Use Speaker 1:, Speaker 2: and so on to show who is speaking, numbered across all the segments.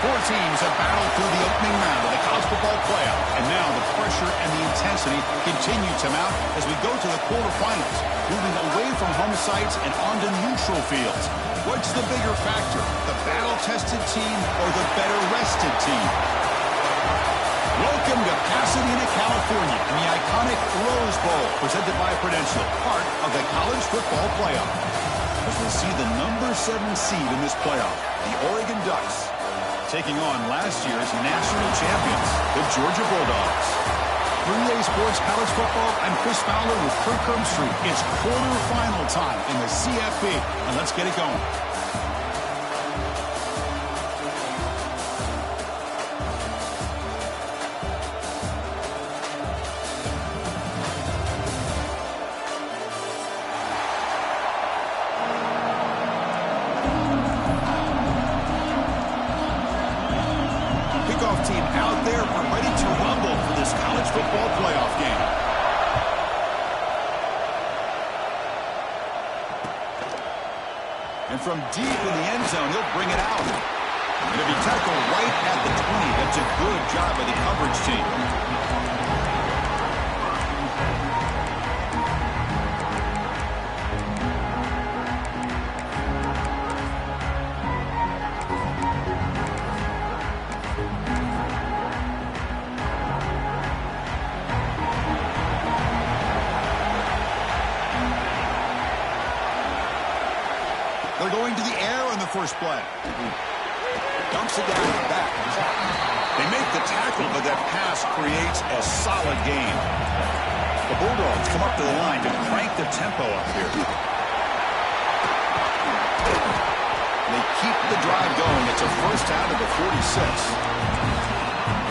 Speaker 1: Four teams have battled through the opening round of the college football playoff, and now the pressure and the intensity continue to mount as we go to the quarterfinals, moving away from home sites and onto neutral fields. What's the bigger factor, the battle-tested team or the better-rested team? Welcome to Pasadena, California, in the iconic Rose Bowl, presented by Prudential, part of the college football playoff. As we see the number 7 seed in this playoff, the Oregon Ducks, taking on last year's national champions, the Georgia Bulldogs. 3A Sports College Football, I'm Chris Fowler with Kirk Herbstreit. It's quarterfinal time in the CFP, and let's get it going. Team out there ready to rumble for this college football playoff game. And from deep in the end zone, he'll bring it out. It'll be tackled right at the 20. That's a good job by the coverage team. They're going to the air on the first play. Dumps it down the back. They make the tackle, but that pass creates a solid gain. The Bulldogs come up to the line to crank the tempo up here. They keep the drive going. It's a first down to the 46.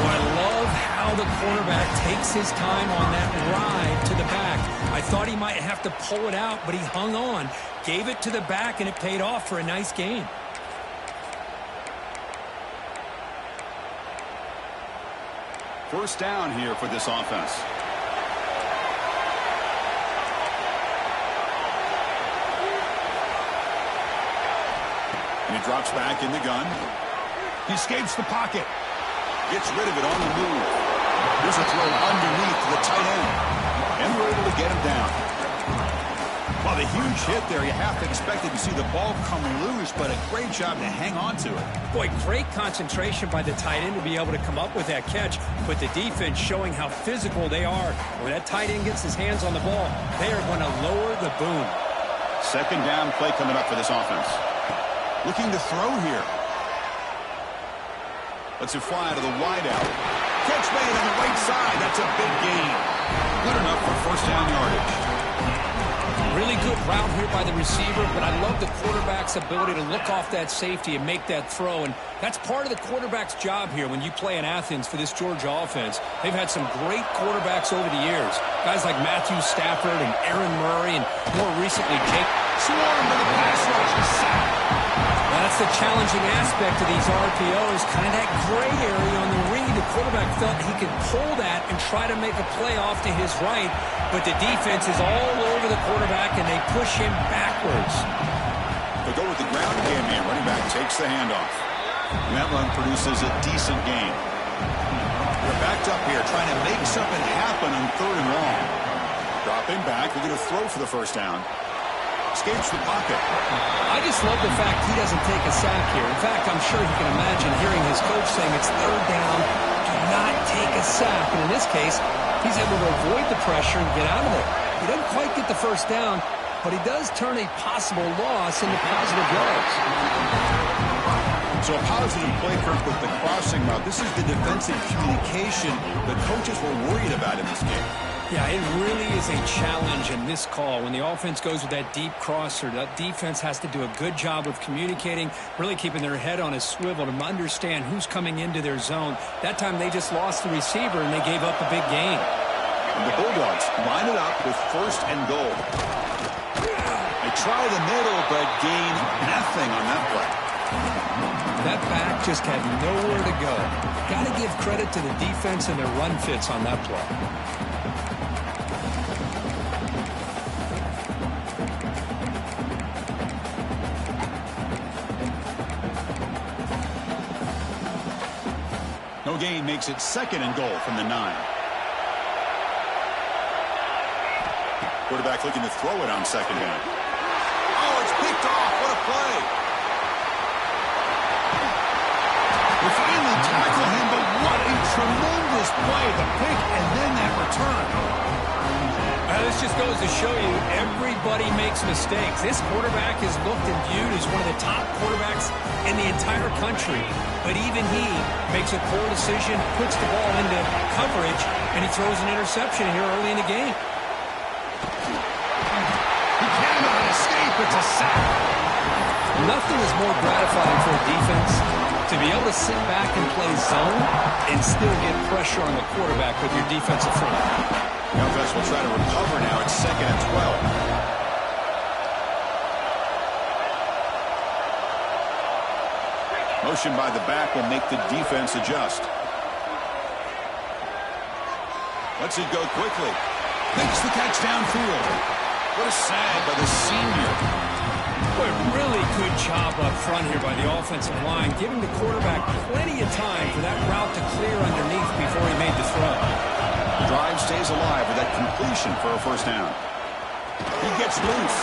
Speaker 2: Well, I love how the quarterback takes his time on that ride to the back. I thought he might have to pull it out, but he hung on, gave it to the back, and it paid off for a nice gain.
Speaker 1: First down here for this offense. And he drops back in the gun. He escapes the pocket. Gets rid of it on the move. Here's a throw underneath to the tight end. And we're able to get him down. Well, the huge hit there, you have to expect to see the ball come loose, but a great job to hang on to it.
Speaker 2: Boy, great concentration by the tight end to be able to come up with that catch, but the defense showing how physical they are. When that tight end gets his hands on the ball, they are going to lower the boom.
Speaker 1: Second down play coming up for this offense. Looking to throw here. Lets it fly to the wideout. Catch made on the right side. That's a big gain. Good enough for first down yardage.
Speaker 2: Really good route here by the receiver, but I love the quarterback's ability to look off that safety and make that throw. And that's part of the quarterback's job here when you play in Athens for this Georgia offense. They've had some great quarterbacks over the years. Guys like Matthew Stafford and Aaron Murray, and more recently, Jake
Speaker 1: Swarm to the pass rush and sack.
Speaker 2: That's the challenging aspect of these RPOs, kind of that gray area on the read. The quarterback felt he could pull that and try to make a play off to his right, but the defense is all over the quarterback, and they push him backwards.
Speaker 1: They go with the ground game here. Running back takes the handoff. And that run produces a decent gain. They're backed up here, trying to make something happen on third and long. Dropping back, we're going to throw for the first down. Escapes the pocket.
Speaker 2: I just love the fact he doesn't take a sack here. In fact, I'm sure he can imagine hearing his coach saying it's third down, do not take a sack. And in this case, he's able to avoid the pressure and get out of it. He doesn't quite get the first down, but he does turn a possible loss into positive yards.
Speaker 1: So a positive play, Kirk, with the crossing route. This is the defensive communication the coaches were worried about in this game.
Speaker 2: Yeah, it really is a challenge in this call. When the offense goes with that deep crosser, that defense has to do a good job of communicating, really keeping their head on a swivel to understand who's coming into their zone. That time they just lost the receiver and they gave up a big gain.
Speaker 1: And the Bulldogs line it up with first and goal. They try the middle, but gain nothing on that play.
Speaker 2: That back just had nowhere to go. Got to give credit to the defense and their run fits on that play.
Speaker 1: No gain makes it second and goal from the 9. Quarterback looking to throw it on second down. Oh, it's picked off. What a play. They finally tackle him, but what a tremendous play. The pick and then that return.
Speaker 2: This just goes to show you everybody makes mistakes. This quarterback is looked and viewed as one of the top quarterbacks in the entire country. But even he makes a poor decision, puts the ball into coverage, and he throws an interception here early in the game.
Speaker 1: He cannot escape. It's a sack.
Speaker 2: Nothing is more gratifying for a defense to be able to sit back and play zone and still get pressure on the quarterback with your defensive front.
Speaker 1: The offense will try to recover now. It's second and 12. Motion by the back will make the defense adjust. Lets it go quickly. Makes the catch downfield. What a sag by the senior.
Speaker 2: Boy, really good job up front here by the offensive line, giving the quarterback plenty of time for that route to clear underneath before he made the throw.
Speaker 1: Drive stays alive with that completion for a first down. He gets loose.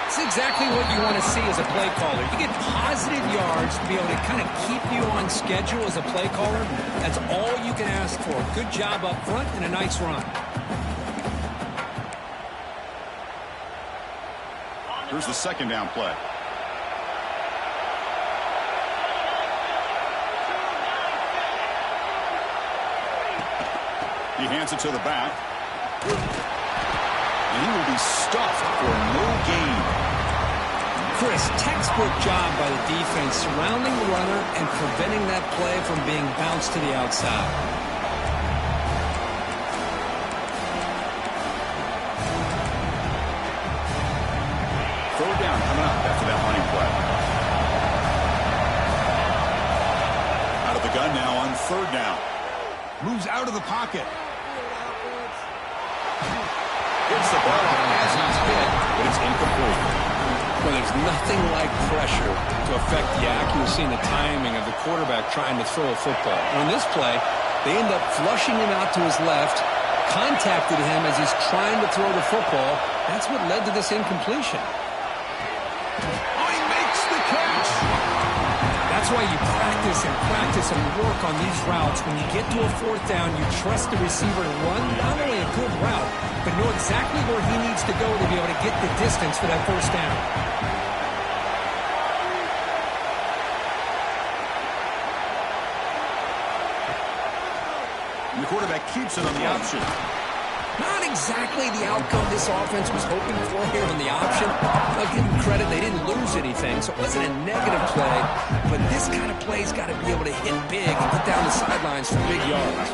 Speaker 2: It's exactly what you want to see as a play caller. You get positive yards to be able to kind of keep you on schedule as a play caller. That's all you can ask for. Good job up front and a nice run.
Speaker 1: Here's the second down play. He hands it to the back. And he will be stuffed for no gain.
Speaker 2: Chris, textbook job by the defense surrounding the runner and preventing that play from being bounced to the outside.
Speaker 1: Third down coming up after that running play. Out of the gun now on third down. Moves out of the pocket. Gets the ball as he's hit, but it's incomplete.
Speaker 2: Well, there's nothing like pressure to affect the accuracy and the timing of the quarterback trying to throw a football. On this play, they end up flushing him out to his left, contacted him as he's trying to throw the football. That's what led to this incompletion.
Speaker 1: Oh, he makes the catch.
Speaker 2: That's why you practice and work on these routes. When you get to a fourth down, you trust the receiver to run not only a good route, but know exactly where he needs to go to be able to get the distance for that first down.
Speaker 1: And the quarterback keeps it on the option.
Speaker 2: Not exactly the outcome this offense was hoping for here on the option. I'll give them credit, they didn't lose anything, so it wasn't a negative play. But this kind of play's got to be able to hit big and get down the sidelines for big yards.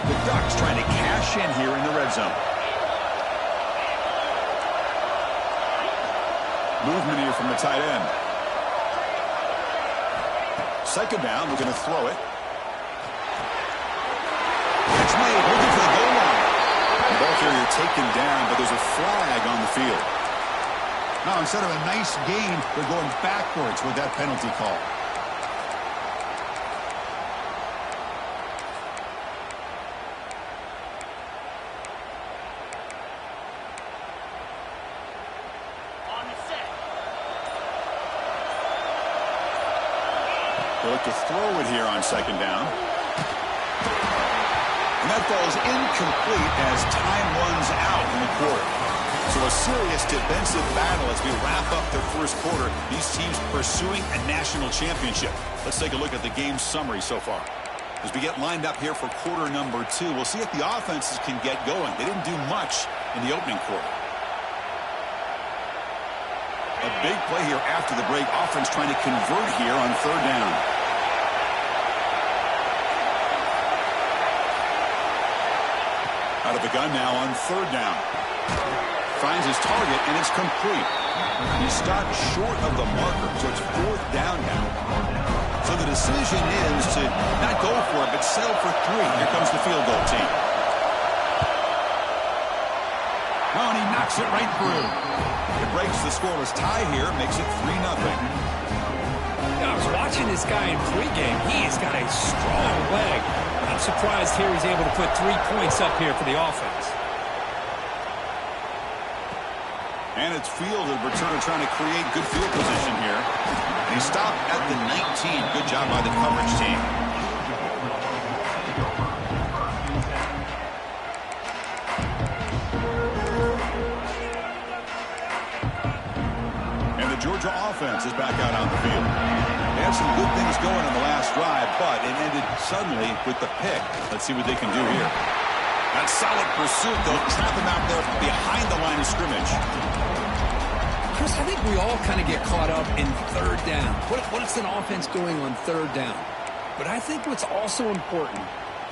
Speaker 1: The Ducks trying to cash in here in the red zone. Movement here from the tight end. Second down, we're going to throw it. Catch made, looking for the goal line. The ball carrier taken down, but there's a flag on the field. Now, instead of a nice gain, they're going backwards with that penalty call. They look to throw it here on second down. And that ball is incomplete as time runs out in the quarter. So a serious defensive battle as we wrap up the first quarter. These teams pursuing a national championship. Let's take a look at the game summary so far. As we get lined up here for quarter number 2, we'll see if the offenses can get going. They didn't do much in the opening quarter. A big play here after the break. Offense trying to convert here on third down. Out of the gun now on third down. Finds his target, and it's complete. He stopped short of the marker, so it's fourth down now. So the decision is to not go for it, but settle for 3. Here comes the field goal team. Oh, and he knocks it right through. It breaks the scoreless tie here, makes it 3-0.
Speaker 2: I was watching watching this guy in pregame, he has got a strong leg. I'm surprised here he's able to put 3 points up here for the offense.
Speaker 1: And it's fielded. Returner trying to create good field position here. And he stopped at the 19. Good job by the coverage team. And the Georgia offense is back out on the field. They had some good things going in the last drive, but it ended suddenly with the pick. Let's see what they can do here. That solid pursuit, though. Trap him out there behind the line of scrimmage.
Speaker 2: Chris, I think we all kind of get caught up in third down. What's an offense doing on third down? But I think what's also important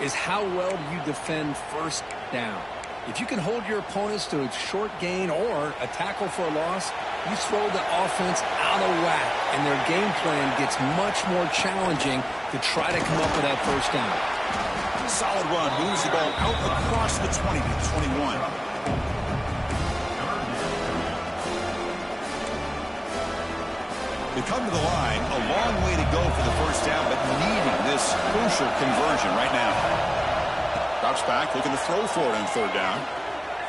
Speaker 2: is how well do you defend first down. If you can hold your opponents to a short gain or a tackle for a loss, you throw the offense out of whack, and their game plan gets much more challenging to try to come up with that first down.
Speaker 1: Solid run, moves the ball out across the 20 to 21. They come to the line, a long way to go for the first down, but needing this crucial conversion right now. Drops back, looking to throw for it on third down.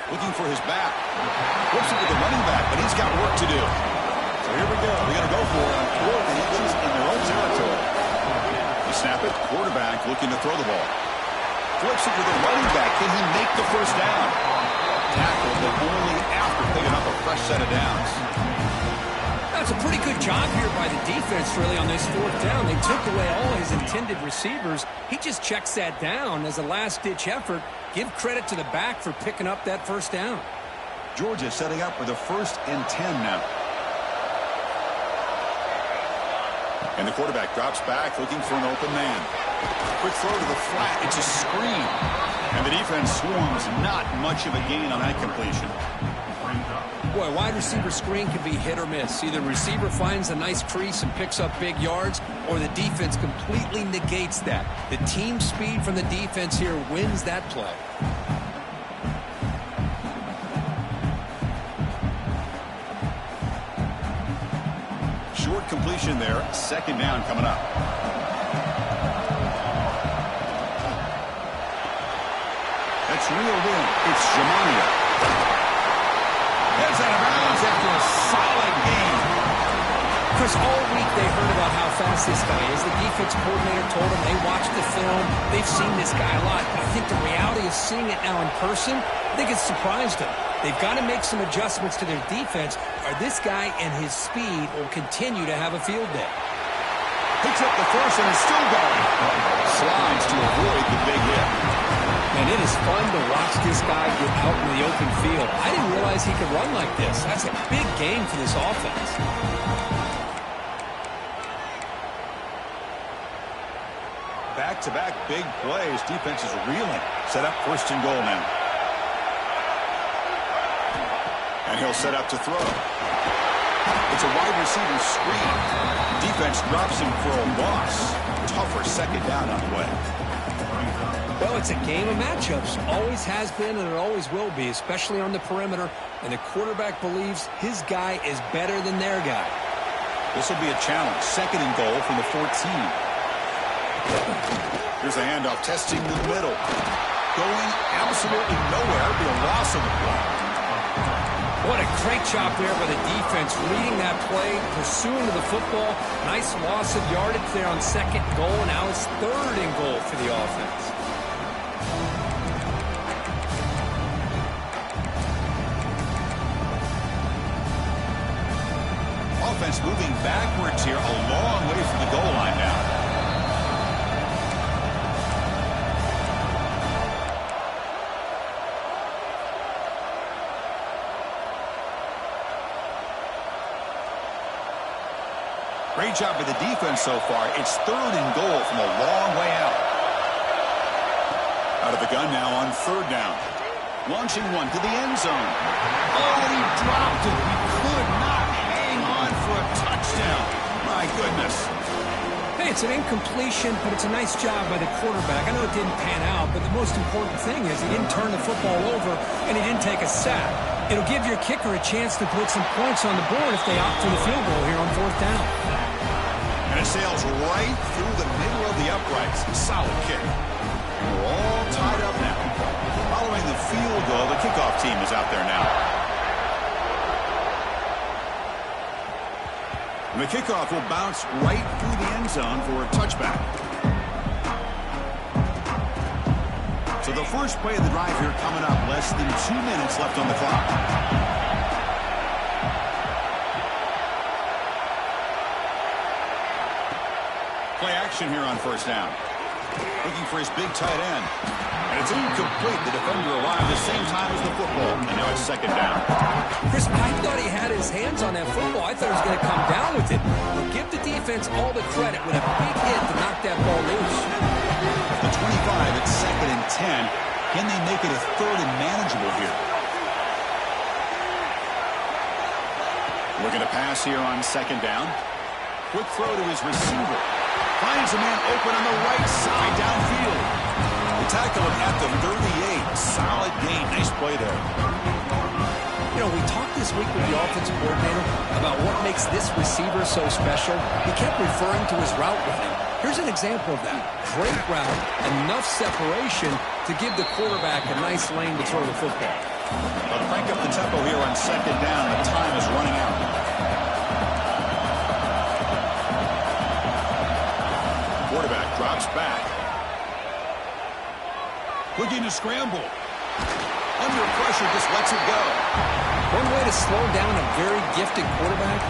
Speaker 1: Looking for his back. Flips it to the running back, but he's got work to do. So here we go. We're going to go for it on 4th and inches in their own territory. They snap it. Quarterback looking to throw the ball. Flips it to the running back. Can he make the first down? Tackled, but only after picking up a fresh set of downs.
Speaker 2: That's a pretty good job here by the defense, really, on this 4th down. They took away all his intended receivers. He just checks that down as a last-ditch effort. Give credit to the back for picking up that first down.
Speaker 1: Georgia setting up for the 1st and 10 now. And the quarterback drops back, looking for an open man. Quick throw to the flat. It's a screen. And the defense swarms. Not much of a gain on that completion.
Speaker 2: Boy, wide receiver screen can be hit or miss. Either receiver finds a nice crease and picks up big yards, or the defense completely negates that. The team speed from the defense here wins that play.
Speaker 1: Short completion there. 2nd down coming up. That's reeled in. It's Jamania. That's out of bounds after a solid game.
Speaker 2: Chris, all week they heard about how fast this guy is. The defense coordinator told them they watched the film. They've seen this guy a lot. But I think the reality of seeing it now in person, I think it's surprised them. They've got to make some adjustments to their defense, or this guy and his speed will continue to have a field day.
Speaker 1: Picks up the first and is still going. Slides to avoid the big hit.
Speaker 2: And it is fun to watch this guy get out in the open field. I didn't realize he could run like this. That's a big game for this offense.
Speaker 1: Back-to-back big plays. Defense is reeling. Set up 1st and goal now. And he'll set up to throw. It's a wide receiver screen. Defense drops him for a loss. Tougher 2nd down on the way.
Speaker 2: Well, it's a game of matchups. Always has been and it always will be, especially on the perimeter. And the quarterback believes his guy is better than their guy.
Speaker 1: This will be a challenge. 2nd and goal from the 14. Here's a handoff, testing the middle. Going absolutely nowhere. It'll be a loss of the play.
Speaker 2: What a great job there by the defense, reading that play, pursuing to the football. Nice loss of yardage there on 2nd goal. Now it's 3rd and goal for the offense.
Speaker 1: Offense moving backwards here, a long way from the goal line now. Great job by the defense so far. It's 3rd and goal from a long way out. Out of the gun now on 3rd down. Launching one to the end zone. Oh, he dropped it. He could not hang on for a touchdown. My goodness.
Speaker 2: Hey, it's an incompletion, but it's a nice job by the quarterback. I know it didn't pan out, but the most important thing is he didn't turn the football over and he didn't take a sack. It'll give your kicker a chance to put some points on the board if they opt for the field goal here on 4th down.
Speaker 1: And a sails right through the middle of the uprights. Solid kick. And we're all tied up now. Following the field goal, the kickoff team is out there now. And the kickoff will bounce right through the end zone for a touchback. So the first play of the drive here coming up. Less than 2 minutes left on the clock. Play action here on first down. Looking for his big tight end. And it's incomplete. The defender arrived the same time as the football. And now it's second down.
Speaker 2: Chris, I thought he had his hands on that football. I thought he was going to come down with it. But give the defense all the credit with a big hit to knock that ball loose.
Speaker 1: The 25, it's second and 10. Can they make it a third and manageable here? Looking to pass here on second down. Quick throw to his receiver. Finds a man open on the right side downfield. The tackle at the 38. Solid gain. Nice play there.
Speaker 2: You know, we talked this week with the offensive coordinator about what makes this receiver so special. He kept referring to his route running. Here's an example of that. Great route, enough separation to give the quarterback a nice lane to throw the football.
Speaker 1: They'll crank up the tempo here on second down. The time is running out. Quarterback drops back. Looking to scramble. Under pressure, just lets it go.
Speaker 2: One way to slow down a very gifted quarterback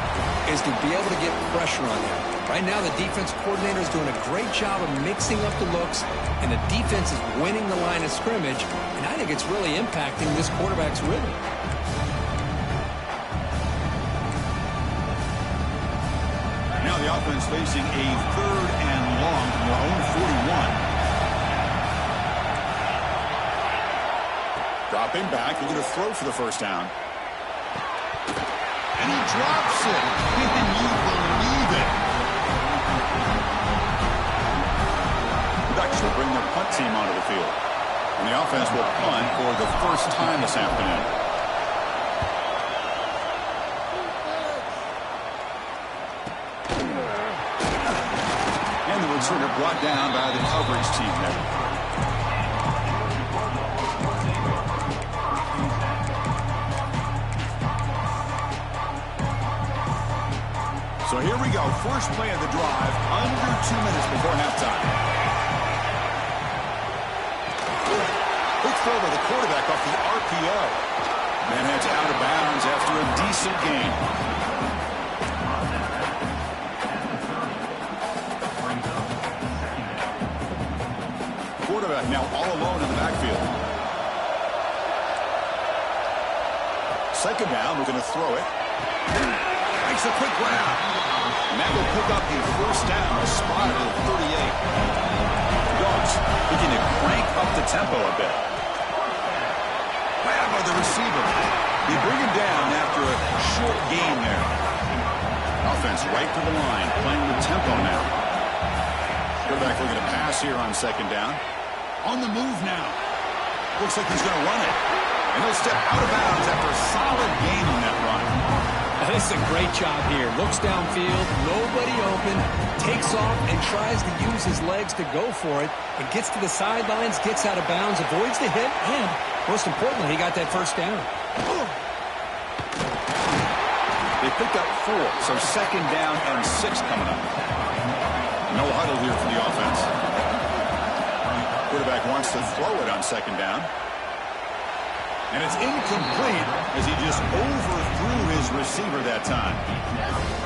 Speaker 2: is to be able to get pressure on him. Right now, the defense coordinator is doing a great job of mixing up the looks, and the defense is winning the line of scrimmage, and I think it's really impacting this quarterback's rhythm.
Speaker 1: Now the offense facing a third and long from their own 41. Dropping back, looking to throw for the first down. And he drops it. Can you believe it? Ducks will bring their punt team onto the field. And the offense will punt for the first time this afternoon. And the returner brought down by the coverage team there. So here we go. First play of the drive, under 2 minutes before halftime. Quick throw by the quarterback off the RPO. Man heads out of bounds after a decent gain. Quarterback now all alone in the backfield. Second down, we're going to throw it. Makes a quick grab. And that will pick up the first down, spotted at 38. Dogs looking to crank up the tempo a bit. Grab by the receiver. They bring him down after a short gain there. Offense right to the line, playing with tempo now. Quarterback looking to pass here on second down. On the move now. Looks like he's going to run it. And he'll step out of bounds after a solid gain on that run.
Speaker 2: This is a great job here. Looks downfield, nobody open, takes off and tries to use his legs to go for it. It gets to the sidelines, gets out of bounds, avoids the hit, and most importantly, he got that first down.
Speaker 1: They picked up 4, so second down and 6 coming up. No huddle here for the offense. Quarterback wants to throw it on second down. And it's incomplete as he just overthrew his receiver that time.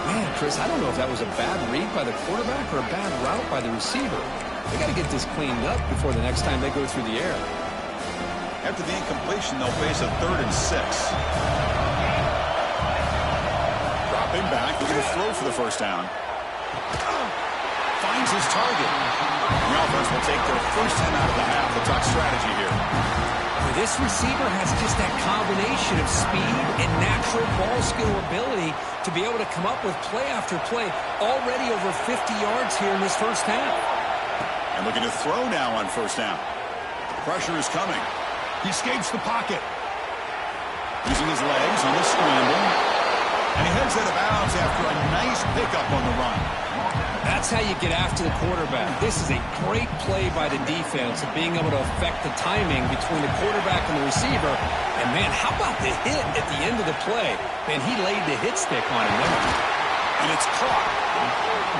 Speaker 2: Man, Chris, I don't know if that was a bad read by the quarterback or a bad route by the receiver. They got to get this cleaned up before the next time they go through the air.
Speaker 1: After the incompletion, they'll face a third and 6. Dropping back, looking to throw for the first down. Finds his target. The offense will take their first 10 out of the half. The top strategy here.
Speaker 2: This receiver has just that combination of speed and natural ball skill ability to be able to come up with play after play. Already over 50 yards here in this first half.
Speaker 1: And looking to throw now on first down. Pressure is coming. He escapes the pocket. Using his legs on the scramble. And he heads out of bounds after a nice pickup on the run.
Speaker 2: That's how you get after the quarterback. This is a great play by the defense of being able to affect the timing between the quarterback and the receiver. And, man, how about the hit at the end of the play? Man, he laid the hit stick on him there.
Speaker 1: And it's caught.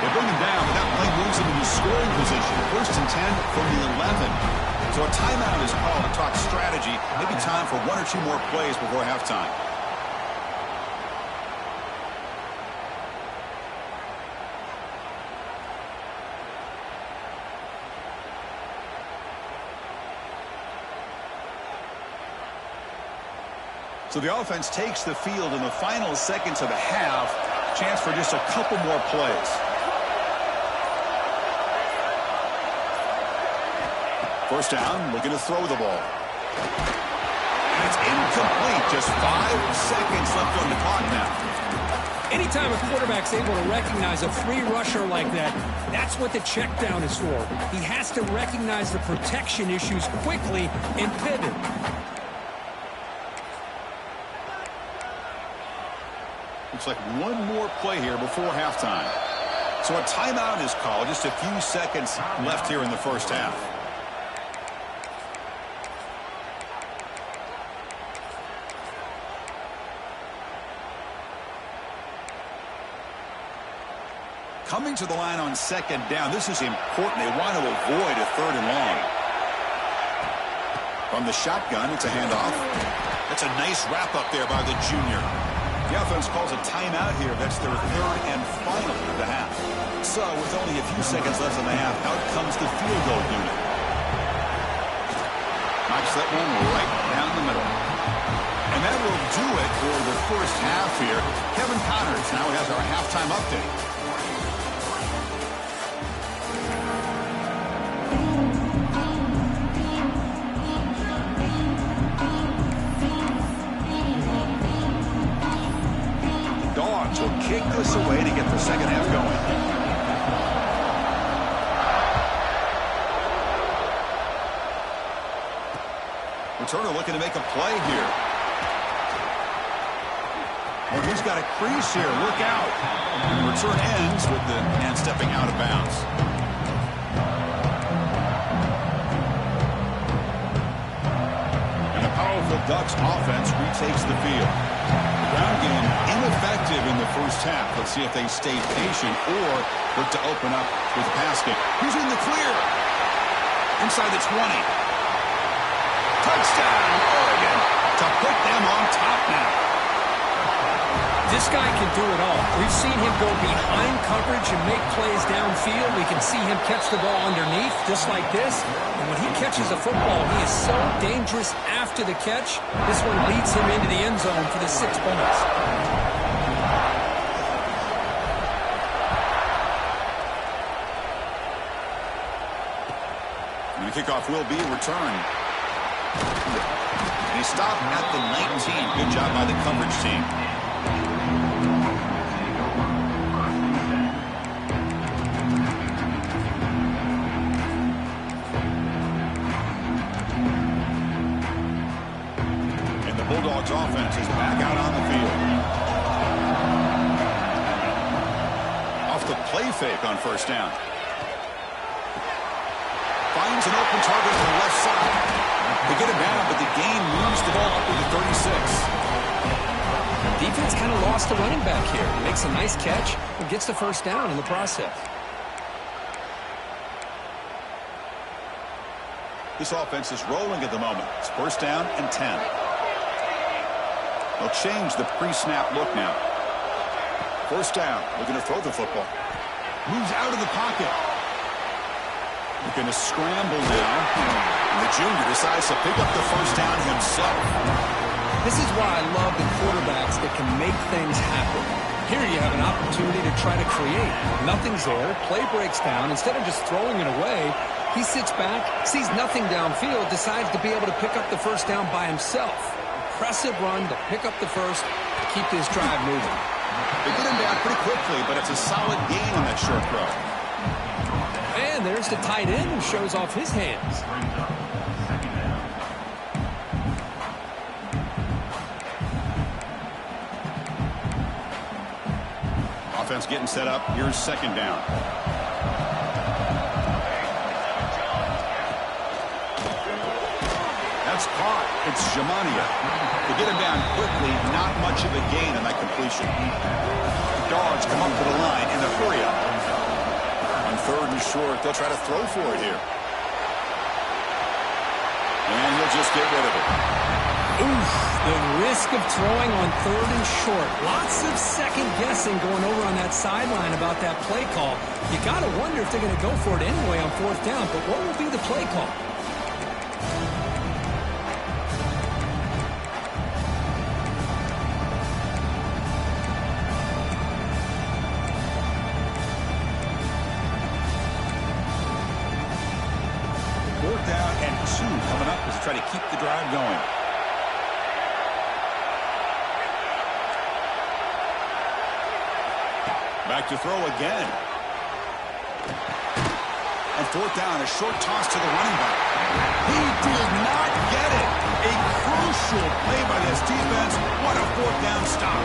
Speaker 1: They bring him down, but that play moves him into scoring position. 1st and 10 from the 11. So a timeout is called to talk strategy. Maybe time for 1 or 2 more plays before halftime. So the offense takes the field in the final seconds of the half. Chance for just a couple more plays. First down, looking to throw the ball. And it's incomplete. Just 5 seconds left on the clock now.
Speaker 2: Anytime a quarterback's able to recognize a free rusher like that, that's what the check down is for. He has to recognize the protection issues quickly and pivot.
Speaker 1: Looks like 1 more play here before halftime. So a timeout is called. Just a few seconds left here in the first half. Coming to the line on 2nd down. This is important. They want to avoid a 3rd and long. From the shotgun, it's a handoff. That's a nice wrap up there by the junior. The offense calls a timeout here. That's their 3rd and final of the half. So with only a few seconds left in the half, out comes the field goal unit. Knocks that one right down the middle. And that will do it for the first half here. Kevin Connors now has our halftime update. Will kick this away to get the second half going. Returner looking to make a play here. Well, he's got a crease here. Look out. And the return ends with the man stepping out of bounds. And the powerful Ducks offense retakes the field. Ground game ineffective in the first half. Let's see if they stay patient or look to open up with a pass game. He's in the clear. Inside the 20. Touchdown, Oregon, to put them on top now.
Speaker 2: This guy can do it all. We've seen him go behind coverage and make plays downfield. We can see him catch the ball underneath just like this. And when he catches a football, he is so dangerous after the catch. This one leads him into the end zone for the 6 points.
Speaker 1: And the kickoff will be a return. And he stopped at the 19. Good job by the coverage team. Bulldogs offense is back out on the field. Off the play fake on first down. Finds an open target on the left side. They get him down, but the gain moves the ball up to the 36.
Speaker 2: Defense kind of lost the running back here. Makes a nice catch and gets the first down in the process.
Speaker 1: This offense is rolling at the moment. It's first down and 10. They'll change the pre-snap look now. First down. Looking to throw the football. Moves out of the pocket. Looking to scramble now. And the junior decides to pick up the first down himself.
Speaker 2: This is why I love the quarterbacks that can make things happen. Here you have an opportunity to try to create. Nothing's there. Play breaks down. Instead of just throwing it away, he sits back, sees nothing downfield, decides to be able to pick up the first down by himself. Impressive run to pick up the first, to keep this drive moving.
Speaker 1: They get him down pretty quickly, but it's a solid gain on that short throw.
Speaker 2: And there's the tight end who shows off his hands.
Speaker 1: Offense getting set up. Here's second down. That's caught. It's Jamania. To get him down quickly, not much of a gain on that completion. Dogs come up to the line in a hurry up. On third and short, they'll try to throw for it here. And he'll just get rid of it.
Speaker 2: Oof, the risk of throwing on third and short. Lots of second guessing going over on that sideline about that play call. You got to wonder if they're going to go for it anyway on fourth down, but what will be the play call?
Speaker 1: Fourth down and 2 coming up as they try to keep the drive going. Back to throw again. And fourth down, a short toss to the running back. He did not get it. A crucial play by this defense. What a fourth down stop.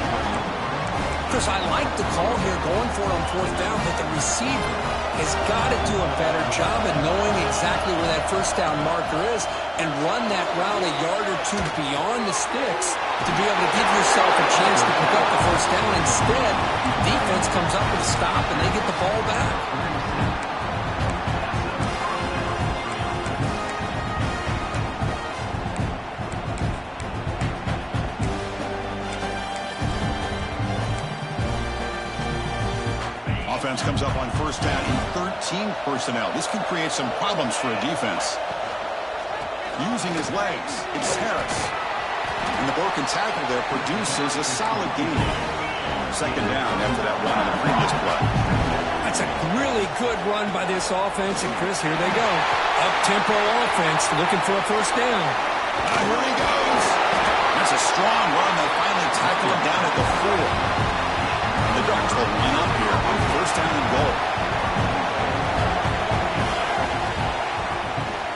Speaker 2: Chris, I like the call here going for it on fourth down, but the receiver has got to do a better job of knowing exactly where that first down marker is and run that route a yard or two beyond the sticks to be able to give yourself a chance to pick up the first down. Instead, defense comes up with a stop and they get the ball back.
Speaker 1: Offense comes up on first down in 13 personnel. This can create some problems for a defense. Using his legs, it's Harris. And the broken tackle there produces a solid gain. Second down after that run on the previous play.
Speaker 2: That's a really good run by this offense. And, Chris, here they go. Up-tempo offense looking for a first down.
Speaker 1: Here he goes. That's a strong run. They finally tackle him down at the 4. The Ducks will line up here on first down and goal.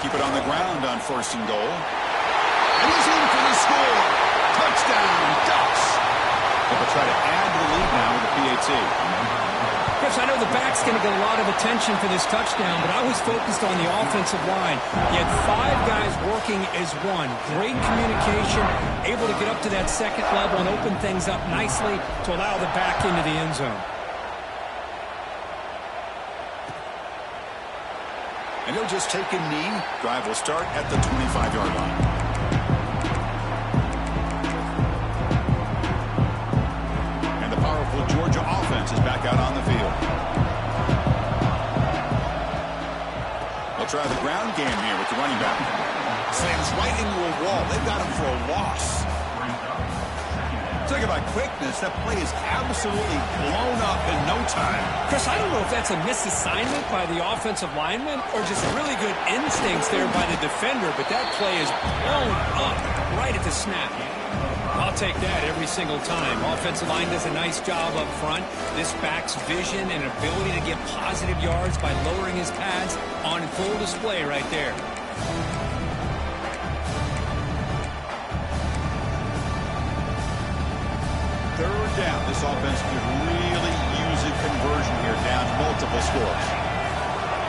Speaker 1: Keep it on the ground on first and goal. And he's in for the score. Touchdown, Ducks. They'll try to add to the lead now with the PAT.
Speaker 2: Chris, I know the back's going to get a lot of attention for this touchdown, but I was focused on the offensive line. You had 5 guys working as one. Great communication, able to get up to that second level and open things up nicely to allow the back into the end zone.
Speaker 1: And he'll just take a knee. Drive will start at the 25-yard line. Georgia offense is back out on the field. They'll try the ground game here with the running back. Slams right into a wall. They've got him for a loss. Talk about quickness. That play is absolutely blown up in no time.
Speaker 2: Chris, I don't know if that's a misassignment by the offensive lineman or just really good instincts there by the defender, but that play is blown up right at the snap. I'll take that every single time. Offensive line does a nice job up front. This back's vision and ability to get positive yards by lowering his pads on full display right there.
Speaker 1: Third down. This offense could really use a conversion here, down multiple scores.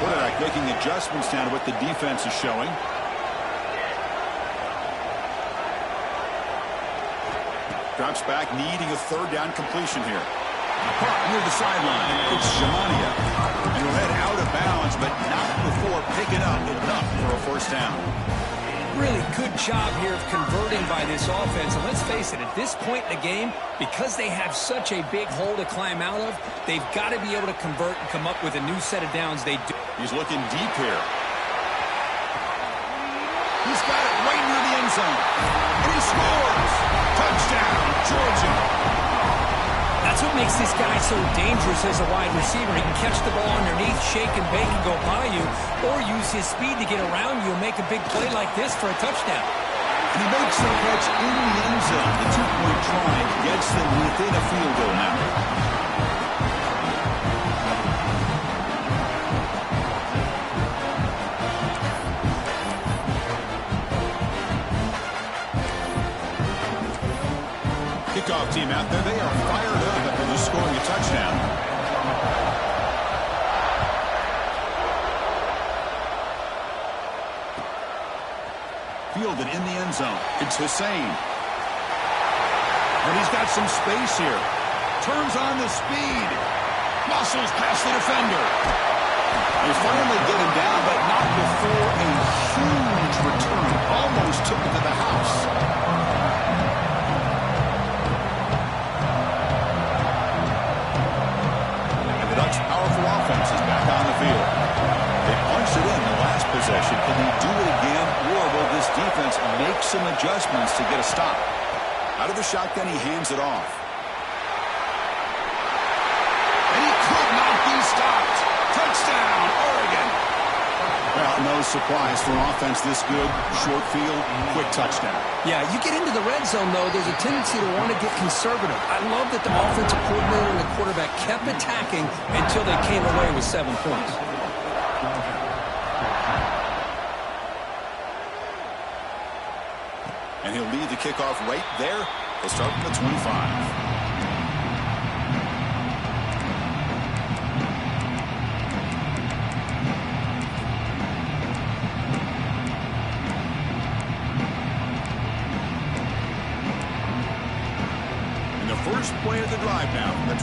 Speaker 1: Quarterback making adjustments now to what the defense is showing. Drops back, needing a third down completion here. Caught near the sideline. It's Jamania. And he'll head out of bounds, but not before picking up enough for a first down.
Speaker 2: Really good job here of converting by this offense. And let's face it, at this point in the game, because they have such a big hole to climb out of, they've got to be able to convert and come up with a new set of downs. They do.
Speaker 1: He's looking deep here. He's got it right near the end zone. And he scores. Touchdown, Georgia.
Speaker 2: That's what makes this guy so dangerous as a wide receiver. He can catch the ball underneath, shake and bake and go by you, or use his speed to get around you and make a big play like this for a touchdown.
Speaker 1: And he makes the catch in the end zone. The two-point try gets them within a field goal now. Kickoff team out there, they are fired up after just scoring a touchdown. fielded in the end zone. It's Hussein. And he's got some space here. Turns on the speed. Muscles past the defender. They finally get him down, but not before a huge return. Almost took him to the house. And the Ducks' powerful offense is back on the field. They punched it in the last possession. Can they do it again, or will this defense make some adjustments to get a stop? Out of the shotgun, he hands it off. And he could not be stopped. Touchdown, Oregon. Well, no surprise for an offense this good. Short field, quick touchdown.
Speaker 2: Yeah, you get into the red zone, though, there's a tendency to want to get conservative. I love that the offensive coordinator and the quarterback kept attacking until they came away with 7 points.
Speaker 1: And he'll lead the kickoff right there. He'll start from the 25. First play of the drive now from the 25.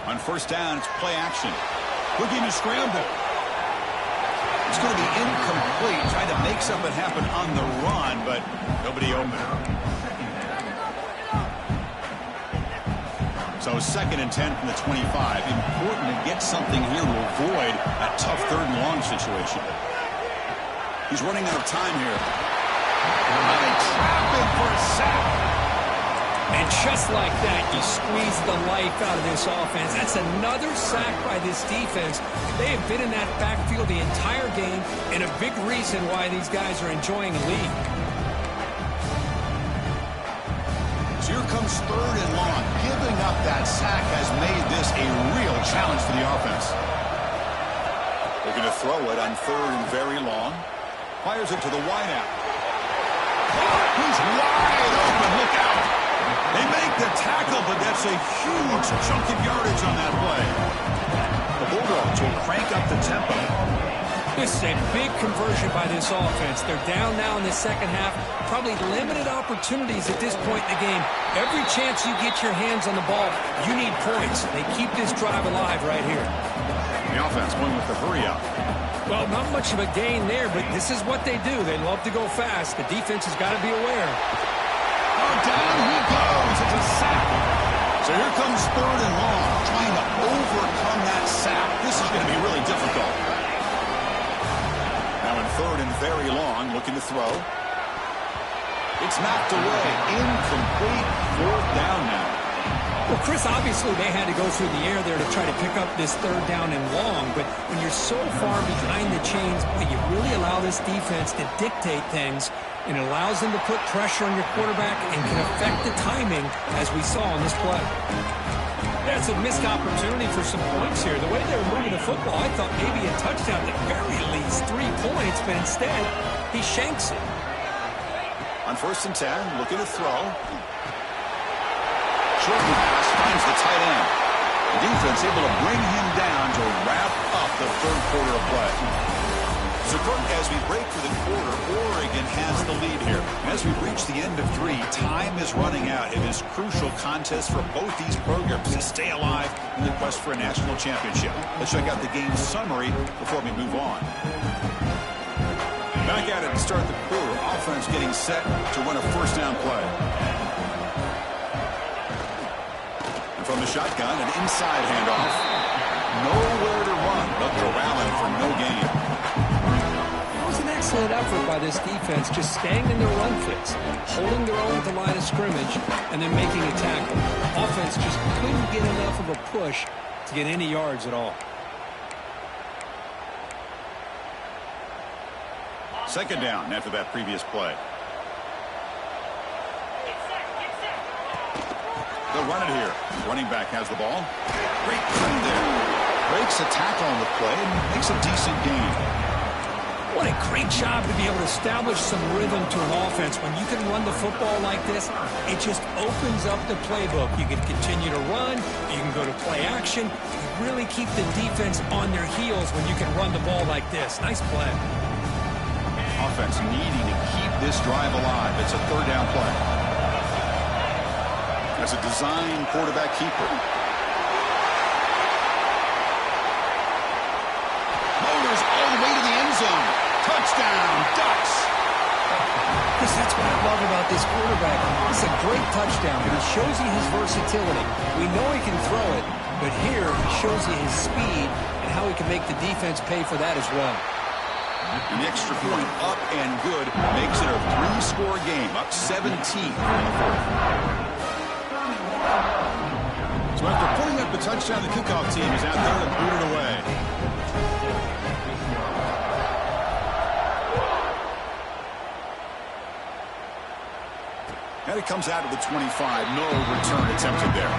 Speaker 1: On first down, it's play action. Looking to scramble. It's going to be incomplete, trying to make something happen on the run, but nobody open. So 2nd and 10 from the 25. Important to get something here to avoid a tough 3rd and long situation. He's running out of time here. And they trap him for a sack.
Speaker 2: And just like that, you squeeze the life out of this offense. That's another sack by this defense. They have been in that backfield the entire game, and a big reason why these guys are enjoying a lead.
Speaker 1: So here comes 3rd and long. Giving up that sack has made this a real challenge for the offense. They're going to throw it on 3rd and very long. Fires it to the wideout. He's wide open. Look out. They make the tackle, but that's a huge chunk of yardage on that play. The Bulldogs will crank up the tempo.
Speaker 2: This is a big conversion by this offense. They're down now in the second half. Probably limited opportunities at this point in the game. Every chance you get your hands on the ball, you need points. They keep this drive alive right here.
Speaker 1: The offense going with the hurry-up.
Speaker 2: Well, not much of a gain there, but this is what they do. They love to go fast. The defense has got to be aware.
Speaker 1: Oh, down he goes. It's a sack. So here comes 3rd and long, trying to overcome that sack. This is going to be really difficult. Now in 3rd and very long, looking to throw. It's knocked away. Incomplete. 4th down now.
Speaker 2: Well, Chris, obviously they had to go through the air there to try to pick up this 3rd down and long, but when you're so far behind the chains, you really allow this defense to dictate things, and it allows them to put pressure on your quarterback and can affect the timing, as we saw on this play. That's a missed opportunity for some points here. The way they were moving the football, I thought maybe a touchdown, at very least 3 points, but instead, he shanks it.
Speaker 1: On 1st and 10, looking to throw. Short pass finds the tight end. The defense able to bring him down to wrap up the 3rd quarter of play. So, Kirk, as we break for the quarter, Oregon has the lead here. And as we reach the end of 3, time is running out. It is crucial contest for both these programs to stay alive in the quest for a national championship. Let's check out the game summary before we move on. Back at it to start the quarter. Offense getting set to run a 1st down play. From the shotgun, an inside handoff. Nowhere to run, but corralling for no gain.
Speaker 2: It was an excellent effort by this defense, just staying in their run fits, holding their own at the line of scrimmage, and then making a tackle. Offense just couldn't get enough of a push to get any yards at all.
Speaker 1: 2nd down after that previous play. They'll run it here. Running back has the ball. Great play there. Breaks a tackle on the play and makes a decent gain.
Speaker 2: What a great job to be able to establish some rhythm to an offense. When you can run the football like this, it just opens up the playbook. You can continue to run. You can go to play action. You really keep the defense on their heels when you can run the ball like this. Nice play.
Speaker 1: Offense needing to keep this drive alive. It's a third down play. That's a design quarterback keeper. Motors all the way to the end zone. Touchdown, Ducks.
Speaker 2: That's what I love about this quarterback. It's a great touchdown, but it shows you his versatility. We know he can throw it, but here he shows you his speed and how he can make the defense pay for that as well.
Speaker 1: An extra point up and good makes it a 3-score game, up 17 in the fourth. So after putting up the touchdown, the kickoff team is out there to boot it away. And it comes out to the 25. No return attempted there.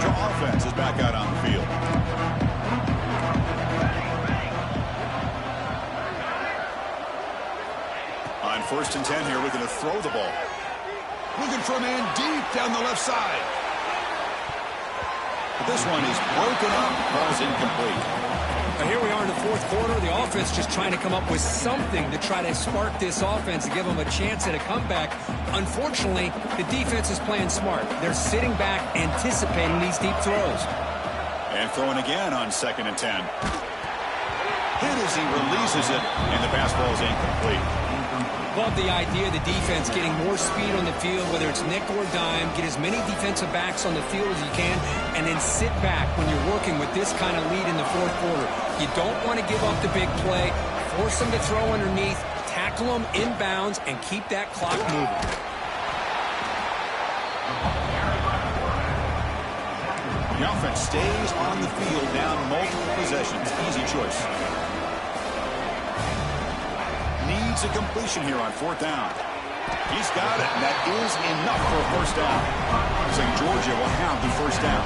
Speaker 1: Offense is back out on the field. On 1st and 10 here, we're going to throw the ball. Looking for a man deep down the left side. But this one is broken up. Ball's incomplete.
Speaker 2: Now here we are in the fourth quarter. The offense just trying to come up with something to try to spark this offense and give them a chance at a comeback. Unfortunately, the defense is playing smart. They're sitting back, anticipating these deep throws.
Speaker 1: And throwing again on 2nd and 10. Hit as he releases it, and the pass ball is incomplete.
Speaker 2: Love the idea of the defense getting more speed on the field, whether it's nickel or dime. Get as many defensive backs on the field as you can, and then sit back when you're working with this kind of lead in the fourth quarter. You don't want to give up the big play. Force them to throw underneath, tackle them inbounds, and keep that clock moving.
Speaker 1: The offense stays on the field down multiple possessions. Easy choice. Needs a completion here on 4th down. He's got it, and that is enough for a 1st down. Looks like Georgia will have the 1st down.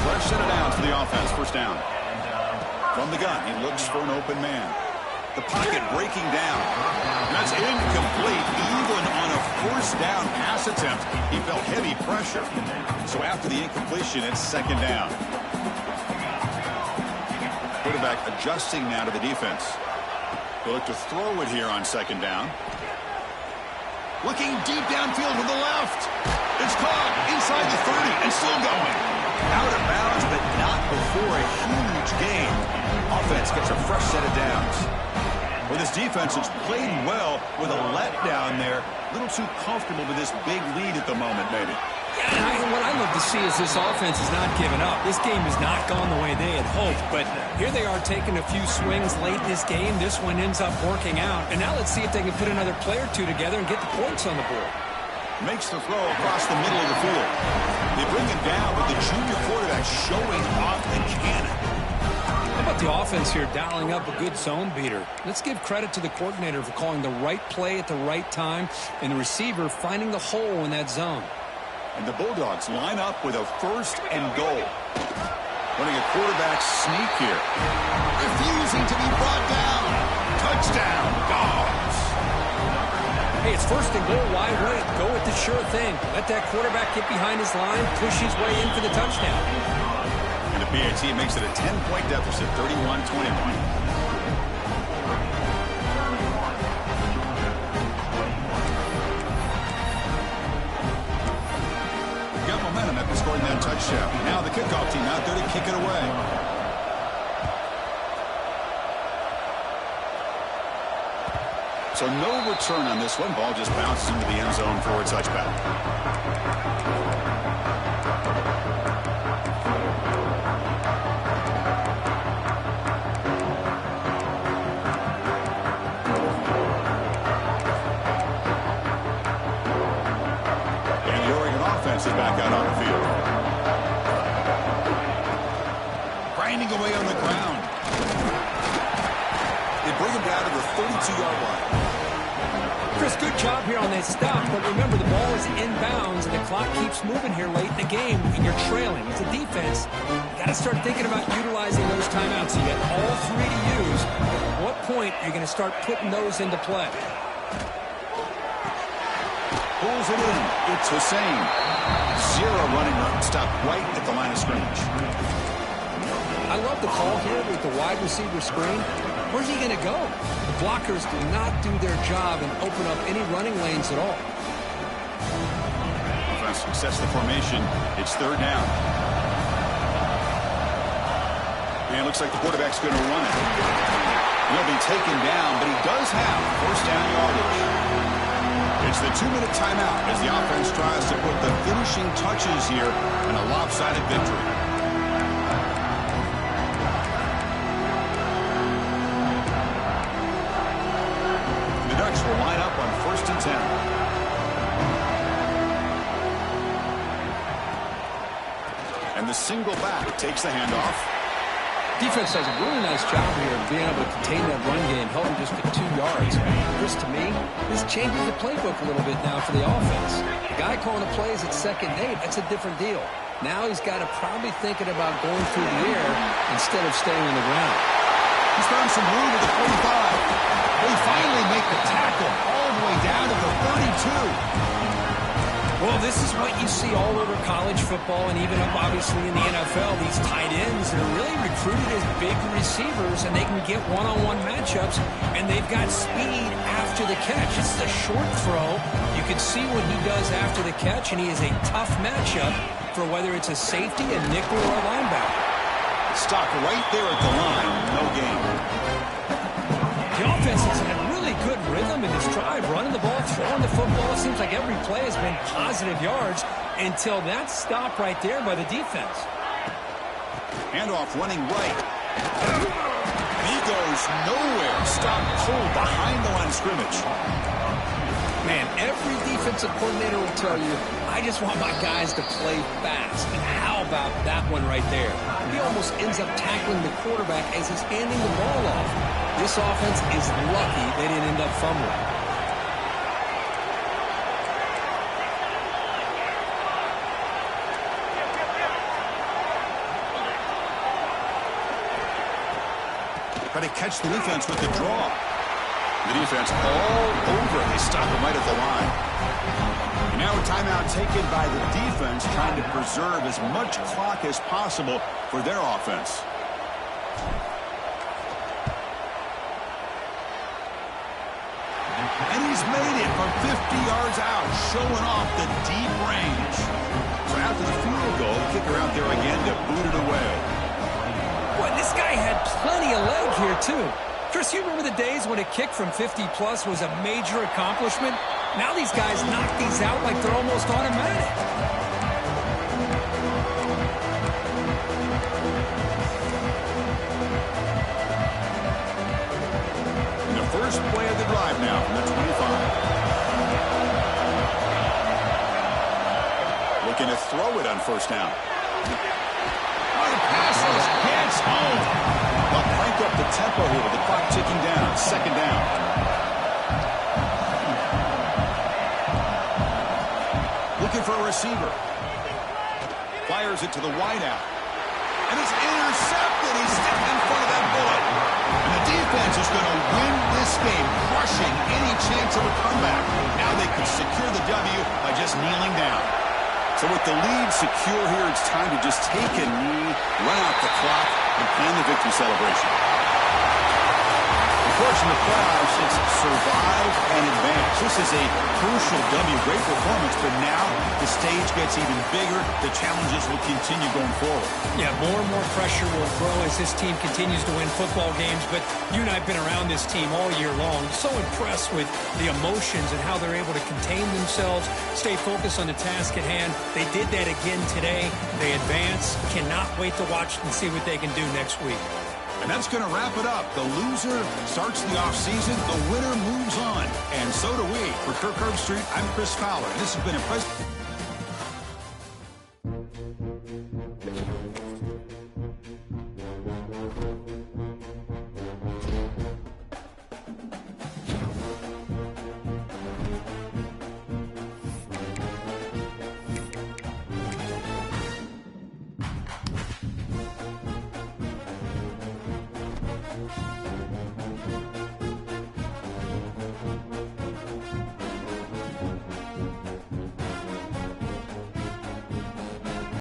Speaker 1: Fresh set of downs for the offense. 1st down. From the gun, he looks for an open man. The pocket breaking down. That's incomplete. Even on a 1st down pass attempt, he felt heavy pressure. So after the incompletion, it's 2nd down. Quarterback adjusting now to the defense. They'll look to throw it here on 2nd down. Looking deep downfield to the left. It's caught inside the 30 and still going. Out of bounds, but not before a huge gain. Offense gets a fresh set of downs. Well, this defense has played well with a letdown there. A little too comfortable with this big lead at the moment, maybe.
Speaker 2: Yeah, what I love to see is this offense is not giving up. This game has not gone the way they had hoped, but here they are taking a few swings late in this game. This one ends up working out, and now let's see if they can put another play or two together and get the points on the board.
Speaker 1: Makes the throw across the middle of the field. They bring him down, but the junior quarterback showing off the cannon.
Speaker 2: How about the offense here dialing up a good zone beater? Let's give credit to the coordinator for calling the right play at the right time and the receiver finding the hole in that zone.
Speaker 1: And the Bulldogs line up with a 1st and goal. Running a quarterback sneak here. Refusing to be brought down. Touchdown, Dogs.
Speaker 2: Hey, it's 1st and goal. Why wait? Go with the sure thing. Let that quarterback get behind his line, push his way in for the touchdown.
Speaker 1: And the PAT makes it a 10-point deficit, 31-21. After scoring that touchdown. Now the kickoff team out there to kick it away. So no return on this one. Ball just bounces into the end zone for a touchback. Is back out on the field. Grinding away on the ground. They bring him down to the 32-yard line.
Speaker 2: Chris, good job here on that stop, but remember the ball is inbounds and the clock keeps moving here late in the game and you're trailing. As a defense, you got to start thinking about utilizing those timeouts. You got all three to use. At what point are you going to start putting those into play?
Speaker 1: Pulls it in. It's Hussein. Zero running room. Stop right at the line of scrimmage.
Speaker 2: I love the call here with the wide receiver screen. Where's he going to go? The blockers do not do their job and open up any running lanes at all.
Speaker 1: Trying to success the formation. It's third down. And it looks like the quarterback's going to run it. He'll be taken down, but he does have first down yardage. It's the 2-minute timeout as the offense tries to put the finishing touches here in a lopsided victory. The Ducks will line up on 1st and 10. And the single back takes the handoff.
Speaker 2: Defense does a really nice job here of being able to contain that run game, help him just get 2 yards. This, to me, this changes the playbook a little bit now for the offense. The guy calling the plays at 2nd and 8, that's a different deal. Now he's got to probably thinking about going through the air instead of staying on the ground.
Speaker 1: He's found some room at the 45. They finally make the tackle all the way down to the 32.
Speaker 2: Well, this is what you see all over college football and even up, obviously, in the NFL. These tight ends are really recruited as big receivers, and they can get one-on-one matchups, and they've got speed after the catch. It's a short throw. You can see what he does after the catch, and he is a tough matchup for whether it's a safety, a nickel, or a linebacker.
Speaker 1: Stop right there at the line. No gain.
Speaker 2: The offense has had really good rhythm in this drive, running the ball, throwing the football. It seems like every play has been positive yards until that stop right there by the defense.
Speaker 1: Handoff running right. He goes nowhere. Stop cold behind the line of scrimmage.
Speaker 2: Man, every defensive coordinator will tell you, I just want my guys to play fast. And how about that one right there? He almost ends up tackling the quarterback as he's handing the ball off. This offense is lucky they didn't end up fumbling.
Speaker 1: Try to catch the defense with the draw. The defense all over. They stop him right at the line. And now a timeout taken by the defense, trying to preserve as much clock as possible for their offense. And he's made it from 50 yards out, showing off the deep range. So after the field goal, the kicker out there again to boot it away.
Speaker 2: Boy, this guy had plenty of leg here, too. Chris, you remember the days when a kick from 50-plus was a major accomplishment? Now these guys knock these out like they're almost automatic.
Speaker 1: And the first play of the drive now from the 25. Looking to throw it on first down. Oh, the pass gets home. They'll crank up the tempo here with the clock ticking down. 2nd down. Looking for a receiver. Fires it to the wideout. And it's intercepted. He stepped in front of that bullet. And the defense is going to win this game, crushing any chance of a comeback. Now they can secure the W by just kneeling down. So with the lead secure here, it's time to just take a knee, run out the clock, and plan the victory celebration. Of course, in the playoffs, it's survive and advance. This is a crucial W. Great performance, but now the stage gets even bigger. The challenges will continue going forward.
Speaker 2: Yeah, more and more pressure will grow as this team continues to win football games. But you and I have been around this team all year long. So impressed with the emotions and how they're able to contain themselves, stay focused on the task at hand. They did that again today. They advance. Cannot wait to watch and see what they can do next week.
Speaker 1: And that's going to wrap it up. The loser starts the offseason. The winner moves on. And so do we. For Kirk Herbstreit, I'm Chris Fowler. This has been impressive.